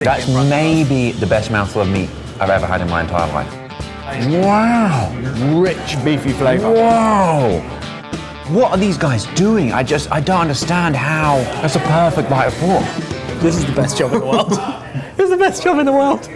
That's maybe the best mouthful of meat I've ever had in my entire life. Wow. Rich, beefy flavour. Whoa. What are these guys doing? I don't understand how. That's a perfect bite of pork. This is the best job in the world. This is the best job in the world.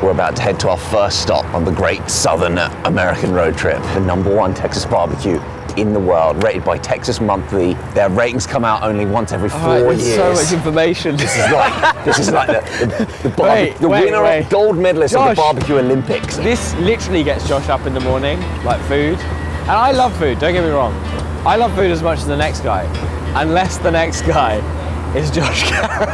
We're about to head to our first stop on the great Southern American road trip. The #1 Texas barbecue in the world, rated by Texas Monthly. Their ratings come out only once every 4 years. So much information. This is like the winner of gold medalist of the barbecue Olympics. This literally gets Josh up in the morning, like food. And I love food, don't get me wrong. I love food as much as the next guy, unless the next guy is Josh Garrett.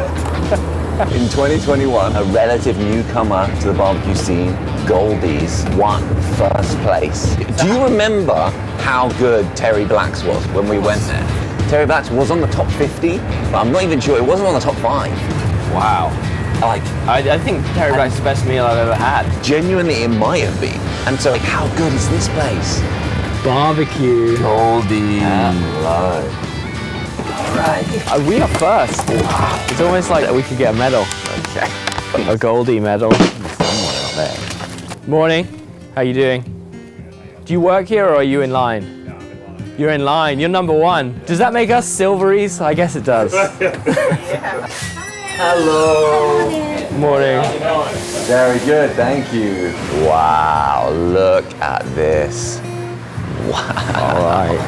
In 2021, a relative newcomer to the barbecue scene, Goldee's, won first place. Do you remember how good Terry Black's was when we went there? Terry Black's was on the top 50, but I'm not even sure, it wasn't on the top 5. Wow. I think Terry Black's the best meal I've ever had. Genuinely, it might have been. And so, how good is this place? Barbecue. Goldee. Hello. Right. We are first. It's almost like we could get a medal. Okay. A Goldee medal. Someone out there. Morning. How you doing? Do you work here or are you in line? No, I'm in line. You're in line. You're #1. Does that make us silveries? I guess it does. Hello. Morning. Very good, thank you. Wow, look at this. Wow. All right.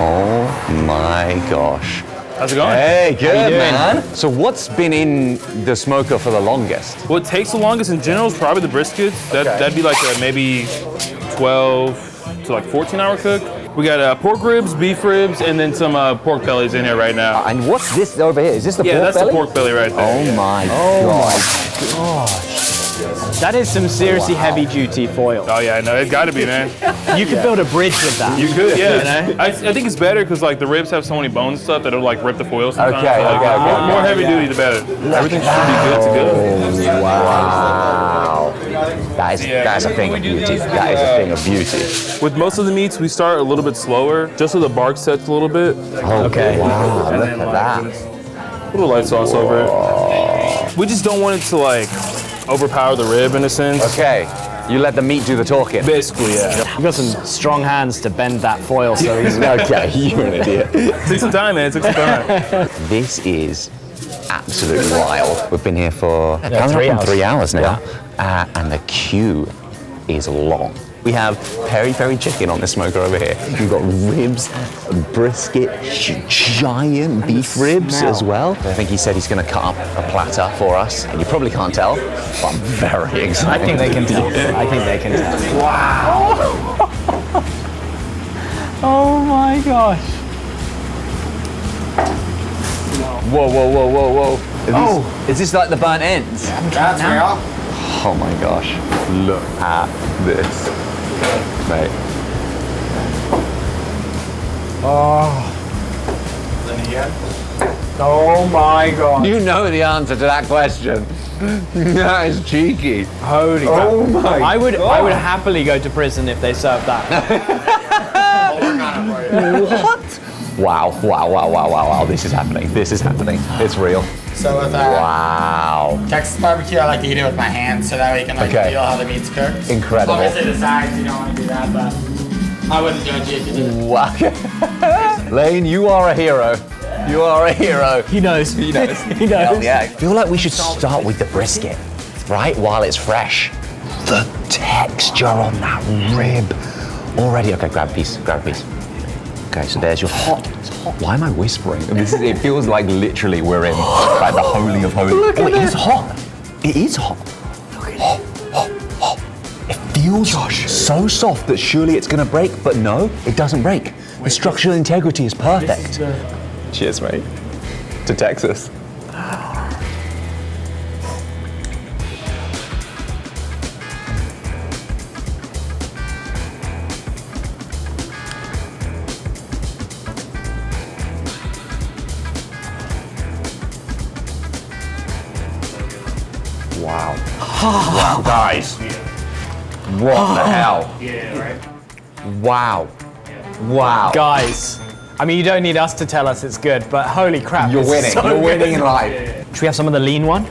Oh my gosh. How's it going? Hey, good, man. So what's been in the smoker for the longest? What takes the longest in general is probably the briskets. That'd be like a maybe 12 to like 14-hour cook. We got pork ribs, beef ribs, and then some pork bellies in here right now. And what's this over here? Is this the pork belly? Yeah, that's the pork belly right there. Oh my gosh. That is some seriously heavy-duty foil. Oh yeah, I know. It's got to be, man. You could build a bridge with that. You could, yeah. You know? I think it's better because like the ribs have so many bones and stuff that it'll like rip the foil sometimes. Okay, so, like, okay. More heavy duty, the better. Everything should be good to go. Oh, wow. That is a thing of beauty. That is a thing of beauty. With most of the meats, we start a little bit slower, just so the bark sets a little bit. Okay. Wow, And look then, at like, that. just a little light sauce over it. We just don't want it to like overpower the rib in a sense. Okay, you let the meat do the talking. Basically, yeah. You've got some strong hands to bend that foil so easily. Okay, you're an idiot. Take some time, man. Take some time. This is absolutely wild. We've been here for 3 hours now, and the queue is long. We have peri-peri chicken on the smoker over here. We've got ribs, brisket, giant beef ribs as well. I think he said he's going to cut up a platter for us. And you probably can't tell, but I'm very excited. I think they can tell. I think they can tell. Wow. Oh my gosh. Whoa, whoa, whoa, whoa, whoa. Is this like the burnt ends? That's real. Oh my gosh. Look at this. Mate. Oh my god. You know the answer to that question. That is cheeky. Holy crap. Oh my I would happily go to prison if they served that. What? Wow, wow, wow, wow, wow, wow. This is happening. This is happening. It's real. So with Wow. Texas barbecue, I like to eat it with my hands so that way you can like feel how the meat's cooked. Incredible. Obviously the sides, you don't want to do that, but I wouldn't judge you if you did. Wow. Lane, you are a hero. You are a hero. He knows. He knows. He knows. Hell yeah. I feel like we should start with the brisket, right? While it's fresh. The texture on that rib. Already, okay, grab a piece, grab a piece. Okay, so there's your hot. It's hot. Why am I whispering? It feels like literally we're in like the holy of holies. Look at it is hot. It is hot. Look at hot, hot, hot. It feels so soft that surely it's gonna break, but no, it doesn't break. The structural integrity is perfect. Cheers, mate. To Texas. Wow. Wow, guys. What the hell? Yeah, right. Wow. Wow. Guys, I mean, you don't need us to tell us it's good, but holy crap. You're this is winning. so You're good. winning in life. Should we have some of the lean one?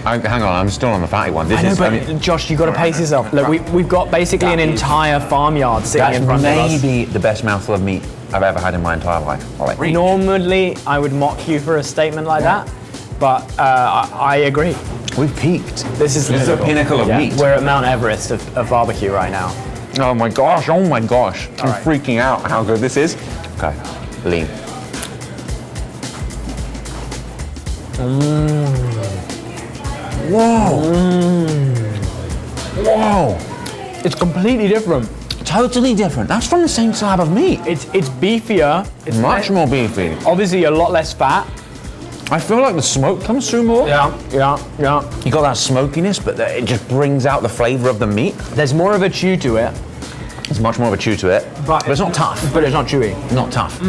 Hang on, I'm still on the fatty one. This I know, is, but I mean, Josh, you've got to pace yourself. Look, we've got basically an entire farmyard sitting that's in front of us. maybe the best mouthful of meat I've ever had in my entire life. Ollie. Normally, I would mock you for a statement like that, but I agree. We've peaked. This is the pinnacle of meat. We're at Mount Everest of barbecue right now. Oh my gosh, I'm freaking out how good this is. Okay, lean. Whoa. Whoa. It's completely different. Totally different. That's from the same slab of meat. It's beefier. It's Much more beefy. Obviously, a lot less fat. I feel like the smoke comes through more. Yeah. You got that smokiness, but it just brings out the flavour of the meat. There's more of a chew to it. It's much more of a chew to it, but it's not tough. But it's not chewy. Not tough.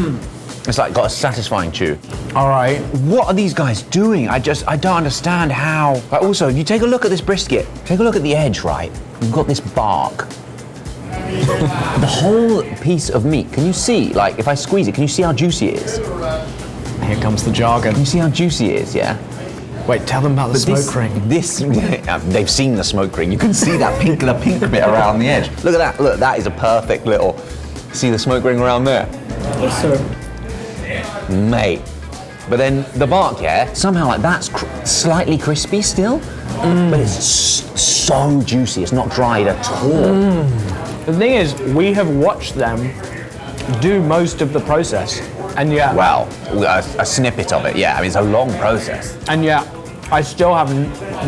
It's like got a satisfying chew. All right. What are these guys doing? I don't understand how. But also, if you take a look at this brisket, take a look at the edge, right? You've got this bark. The whole piece of meat, can you see, like, if I squeeze it, can you see how juicy it is? Here comes the jargon. Can you see how juicy it is, yeah? Wait, tell them about the smoke ring. They've seen the smoke ring. You can see that pink bit around the edge. Look at that. Look, that is a perfect little. See the smoke ring around there? Yes, sir. Mate. But then the bark, yeah, somehow like that's slightly crispy still, but it's so juicy. It's not dried at all. The thing is, we have watched them do most of the process, and yet. Well, a snippet of it, yeah. I mean, it's a long process. And yet, I still have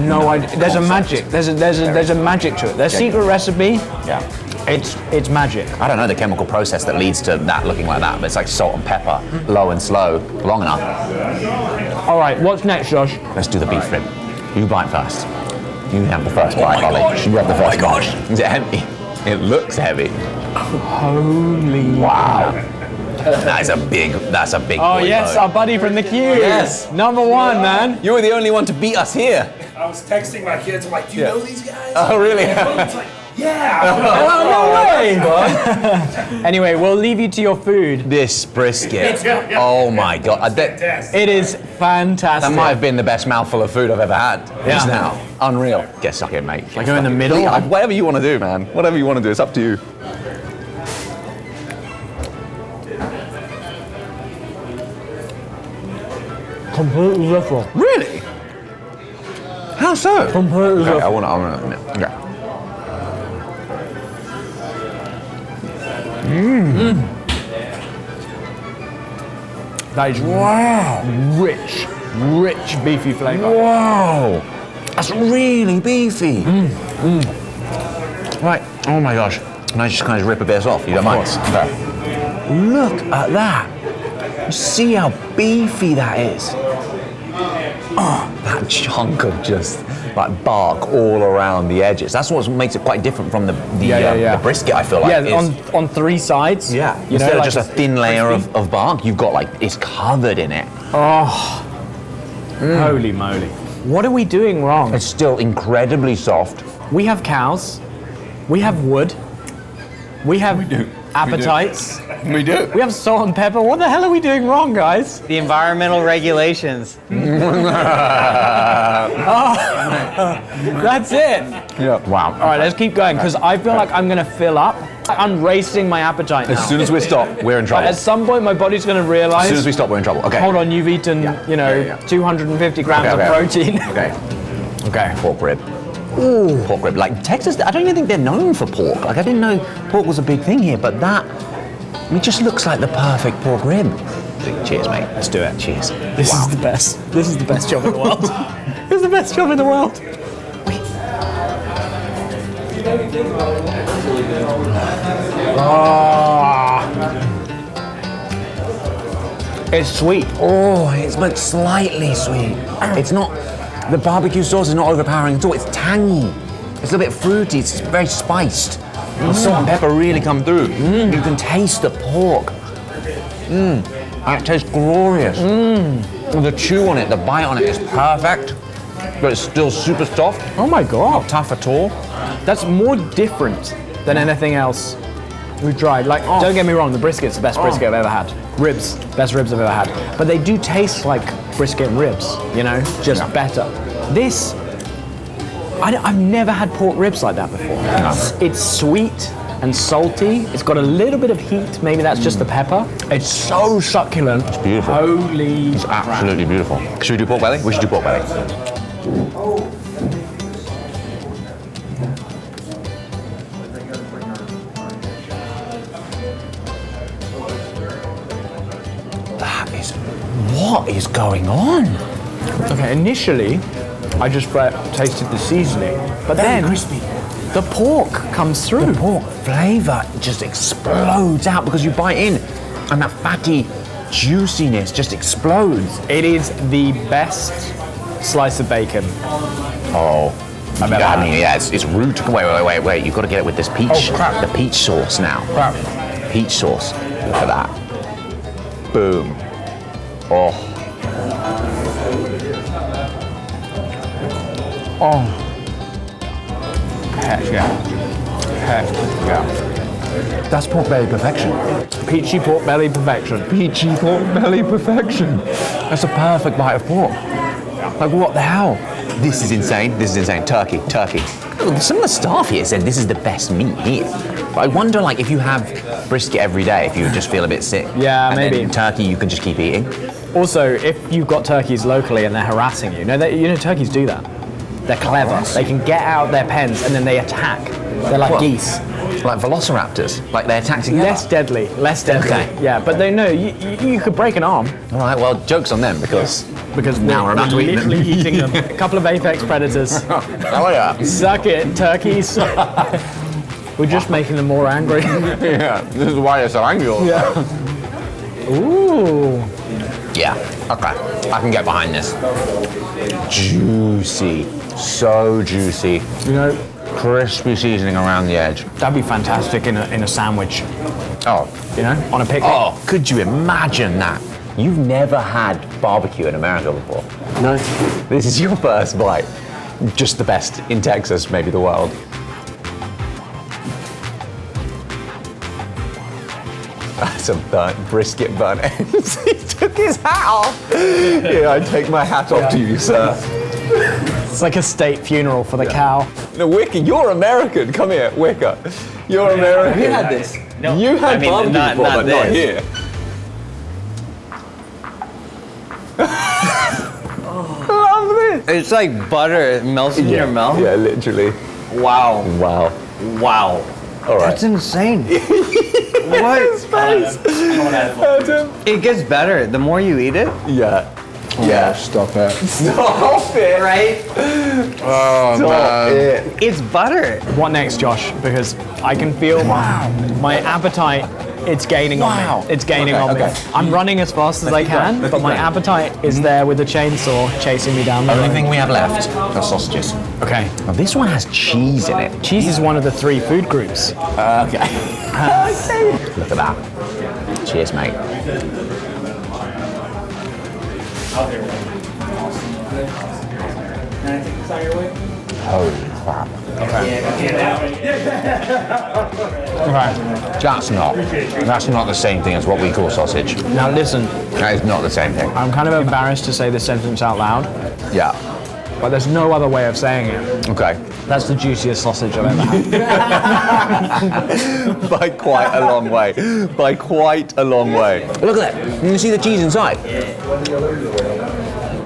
no idea. There's a magic. There's a magic to it. Their secret recipe. Yeah. It's magic. I don't know the chemical process that leads to that looking like that, but it's like salt and pepper, low and slow, long enough. All right, what's next, Josh? Let's do the beef rib. You bite first. You have the first bite, Ollie. You have the first bite. Is it heavy? It looks heavy. Holy wow. That's a big Oh boy yes, boat. our buddy from the queue. Yes. Number one, man. You were the only one to beat us here. I was texting my kids, I'm like, do you know these guys? Oh, really? It's like, yeah. Oh, no way. Anyway, we'll leave you to your food. This brisket. Oh my God. It is fantastic. That might have been the best mouthful of food I've ever had. Just now. Unreal. Get stuck in, mate. Like go in the middle? Whatever you want to do, man. Whatever you want to do, it's up to you. Completely different. Really? How so? Completely Okay, different. I want to. Okay. That is rich beefy flavour. Wow. That's really beefy. Right. Oh my gosh. Can I just kind of rip a bit off? You don't mind? Okay. Look at that. You see how beefy that is? Oh, that chunk of just like bark all around the edges. That's what makes it quite different from the brisket, I feel like. Yeah, on three sides. Yeah. You Instead know, of like just a thin layer of bark, you've got like, it's covered in it. Oh. Holy moly. What are we doing wrong? It's still incredibly soft. We have cows. We have wood. We have appetites. We do. We have salt and pepper. What the hell are we doing wrong, guys? The environmental regulations. That's it. Yeah. Wow. All right, let's keep going because I feel like I'm going to fill up. I'm racing my appetite now. As soon as we stop, we're in trouble. At some point, my body's going to realize. As soon as we stop, we're in trouble. Okay. Hold on, you've eaten, 250 grams of protein. Okay. Okay. Pork rib. Ooh. Pork rib. Like Texas, I don't even think they're known for pork. Like I didn't know pork was a big thing here, but that, it just looks like the perfect pork rib. Cheers, mate. Let's do it. Cheers. This is the best. This is the best job in the world. This is the best job in the world. It's sweet. Oh, it's like slightly sweet. It's not, the barbecue sauce is not overpowering at all. It's tangy. It's a little bit fruity. It's very spiced. The salt and pepper really come through. You can taste the pork. It tastes glorious. The chew on it, the bite on it is perfect, but it's still super soft. Oh my God. Not tough at all. That's more different than anything else we've tried. Like, don't get me wrong, the brisket's the best brisket I've ever had. Ribs, best ribs I've ever had. But they do taste like brisket ribs, you know, just better. This, I've never had pork ribs like that before. It's sweet and salty. It's got a little bit of heat. Maybe that's just the pepper. It's so succulent. It's beautiful. Holy It's absolutely beautiful. Should we do pork belly? We should do pork belly. What is going on? Okay, initially, I just tasted the seasoning, but then crispy. the pork comes through. The pork flavour just explodes out because you bite in, and that fatty juiciness just explodes. It is the best slice of bacon. Oh, it's root. Wait! You've got to get it with this peach, the peach sauce now. Peach sauce. Look at that. Boom. Oh. Oh. Heck yeah. Heck yeah. That's pork belly perfection. Peachy pork belly perfection. Peachy pork belly perfection. That's a perfect bite of pork. Like, what the hell? This is insane. This is insane. Turkey. Some of the staff here said this is the best meat here. But I wonder, like, if you have brisket every day, if you just feel a bit sick. Yeah, and maybe. Then turkey, you can just keep eating. Also, if you've got turkeys locally and they're harassing you, turkeys do that. They're clever. They can get out their pens and then they attack. They're like geese. Like velociraptors. Like they attack together. Less deadly. Okay. Yeah, but they know you could break an arm. All right, well, joke's on them because now we're about to eat them. literally eating them. A couple of apex predators. Oh yeah. Suck it, turkeys. We're just making them more angry. Yeah, this is why they're so angry all the time. Ooh. Yeah, okay. I can get behind this. Juicy. So juicy. You know, Crispy seasoning around the edge. that'd be fantastic in a sandwich. Oh. You know, on a picnic. Oh, could you imagine that? You've never had barbecue in America before. No. This is your first bite. Just the best in Texas, maybe the world. That's a burnt brisket burnt ends. He took his hat off. Here, I take my hat off to you, sir. It's like a state funeral for the cow. No, Wicker, you're American. Come here, Wicker. You're American. Have you had this? No. You had barbecue not before, but not this. here. Love this. It's like butter. It melts in your mouth. Yeah, literally. Wow. Wow. Wow. All right. That's insane. What? It gets better. The more you eat it. Yeah. Yeah. Stop it. Stop it. Right? Oh, Stop man. it. It's butter. What next, Josh? Because I can feel my appetite. It's gaining on me. It's gaining on me. I'm running as fast as I can, but my appetite is there with the chainsaw chasing me down the Only road. thing we have left are sausages. Okay. Now this one has cheese in it. Cheese is one of the 3 food groups. Okay. Look at that. Cheers, mate. Holy crap. Okay. That's not the same thing as what we call sausage. Now listen, That is not the same thing. I'm kind of embarrassed to say this sentence out loud, Yeah. but there's no other way of saying it. Okay. That's the juiciest sausage I've ever had. By quite a long way. By quite a long way. Look at that. You can see the cheese inside.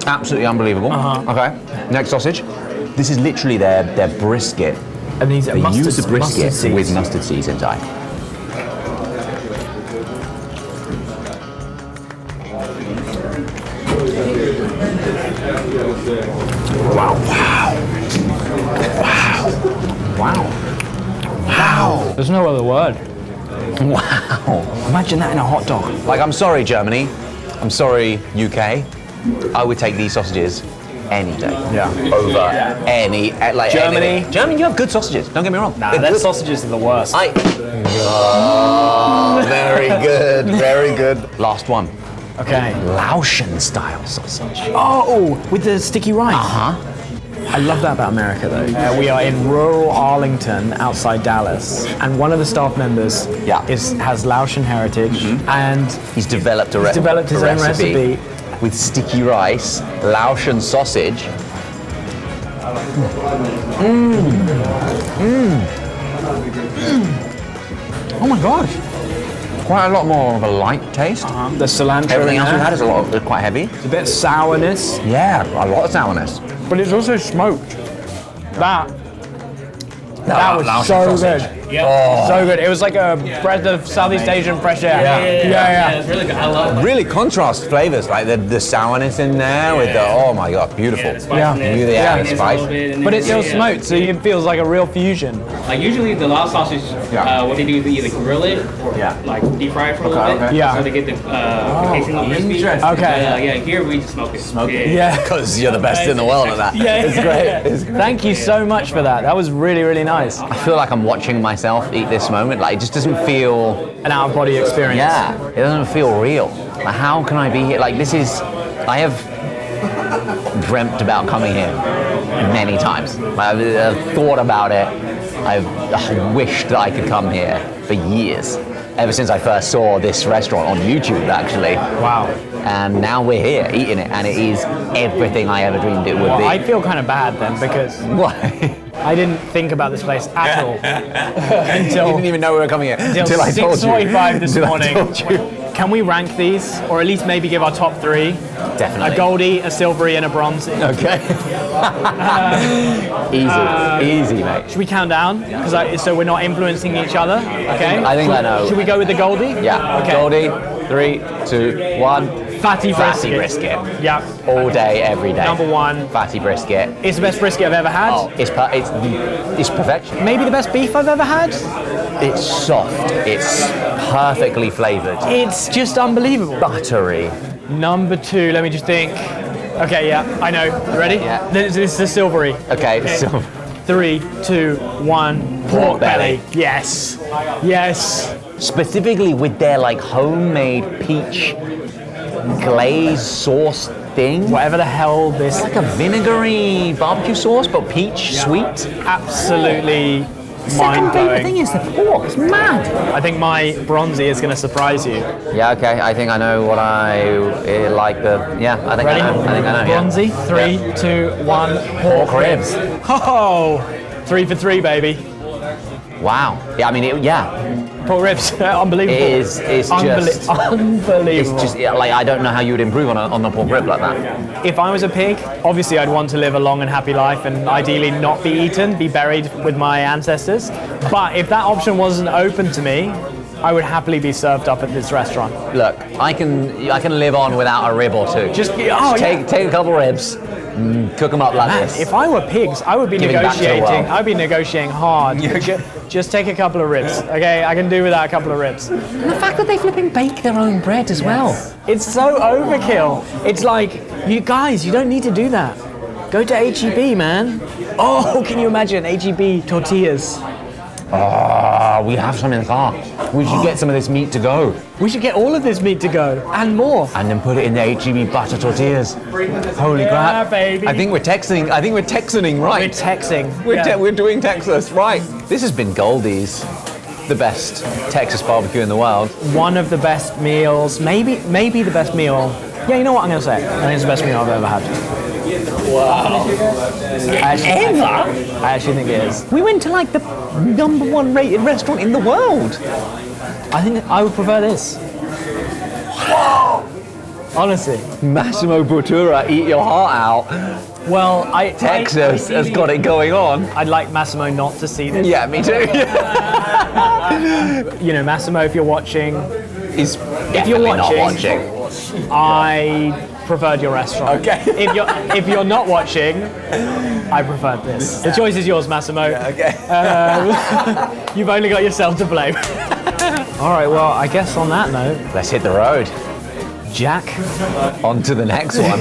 Absolutely unbelievable. Okay. Next sausage. This is literally their brisket. And these They use the brisket with mustard seeds inside. Wow. There's no other word. Wow. Imagine that in a hot dog. Like, I'm sorry, Germany. I'm sorry, UK. I would take these sausages any day. Yeah. Over any, like Germany. anything. Germany, you have good sausages. Don't get me wrong. Nah, They're their good. sausages are the worst. Oh, very good, very good. Last one. Okay. Laotian style sausage. Oh, with the sticky rice. I love that about America, though. We are in rural Arlington, outside Dallas, and one of the staff members has Laotian heritage, and he's developed his own recipe with sticky rice, Laotian sausage. Oh my gosh! Quite a lot more of a light taste. The cilantro. Everything else we had is quite heavy. It's a bit of sourness. Yeah, a lot of sourness. But it's also smoked. That was Laotian so sausage. good. So good. It was like a breath of Southeast Asian fresh air. Yeah, it's really good. I love it. Really contrast flavors, like the sourness in there with the, oh my god, beautiful. The spiciness, the spice. But it's still smoked, so it feels like a real fusion. Like usually the Lao sausage, what they do is either grill it or like deep fry it for a little bit. Yeah. So they get the casing of crispy. Okay. Here we just smoke it. Yeah. Because you're the best in the world at that. It's great. It's great. Thank you so much for that. That was really, really nice. I feel like I'm watching myself eat this moment. Like, it just doesn't feel... An out-of-body experience. Yeah, it doesn't feel real. Like, how can I be here? Like, this is... I have dreamt about coming here many times. I've thought about it. I've wished that I could come here for years. Ever since I first saw this restaurant on YouTube, actually. Wow. And now we're here eating it, and it is everything I ever dreamed it would be. I feel kind of bad then, because Why? I didn't think about this place at all You didn't even know we were coming here until I told you. 6:45 this Until I morning. told you. Can we rank these, or at least maybe give our top three? Definitely. A Goldee, a Silvery, and a Bronzy. Okay. Easy, mate. Should we count down? So we're not influencing each other. Okay. I think I know. Should we go with the Goldee? Yeah. Okay. Goldee, 3, 2, 1. Fatty brisket. Yeah. All day, every day. Number one. Fatty brisket. It's the best brisket I've ever had. Oh, it's perfection. Maybe the best beef I've ever had. It's soft. It's perfectly flavored. It's just unbelievable. Buttery. Number two, let me just think. Okay, yeah, I know. You ready? Yeah. This is the Silvery. Okay. So 3, 2, 1. Pork belly. Yes. Yes. specifically with their like homemade peach glaze sauce thing. Whatever the hell this... It's like a vinegary barbecue sauce, but peach sweet. Absolutely Second favorite mind-blowing. thing is the pork. It's mad. I think my bronzy is going to surprise you. Yeah, okay. I think I know what I like. I think Ready? I know. Yeah. Bronzy. 3, 2, 1. Pork ribs. Oh, 3 for 3, baby. Wow. Yeah, I mean, Pork ribs, unbelievable. It's just unbelievable. It's just like I don't know how you would improve on the pork rib like that. If I was a pig, obviously I'd want to live a long and happy life and ideally not be eaten, be buried with my ancestors. But if that option wasn't open to me, I would happily be served up at this restaurant. Look, I can live on without a rib or two. Just take a couple ribs, cook them up like this. If I were pigs, I would be Giving back to the world. negotiating. I'd be negotiating hard. Just take a couple of ribs, okay? I can do without a couple of ribs. And the fact that they flipping bake their own bread as well. It's so overkill. It's like, you guys, you don't need to do that. Go to H-E-B, man. Oh, can you imagine H-E-B tortillas? We have some in the car. We should get some of this meat to go. We should get all of this meat to go and more. And then put it in the H-E-B butter tortillas. Holy crap. Baby. I think we're Texaning right. We're texting. We're doing Texas, right. This has been Goldee's, the best Texas barbecue in the world. One of the best meals, maybe the best meal. Yeah, you know what I'm going to say? I think it's the best meal I've ever had. Wow. I actually think it is. We went to like the #1 rated restaurant in the world. I think I would prefer this. Honestly. Massimo Bottura, eat your heart out. Well, Texas has got it going on. I'd like Massimo not to see this. Yeah, me too. You know, Massimo, if you're watching, He's if you're not watching, I preferred your restaurant. Okay. If you're not watching, I preferred this. The choice is yours, Massimo. Okay. You've only got yourself to blame. All right. Well, I guess on that note, Let's hit the road. Jack. On to the next one.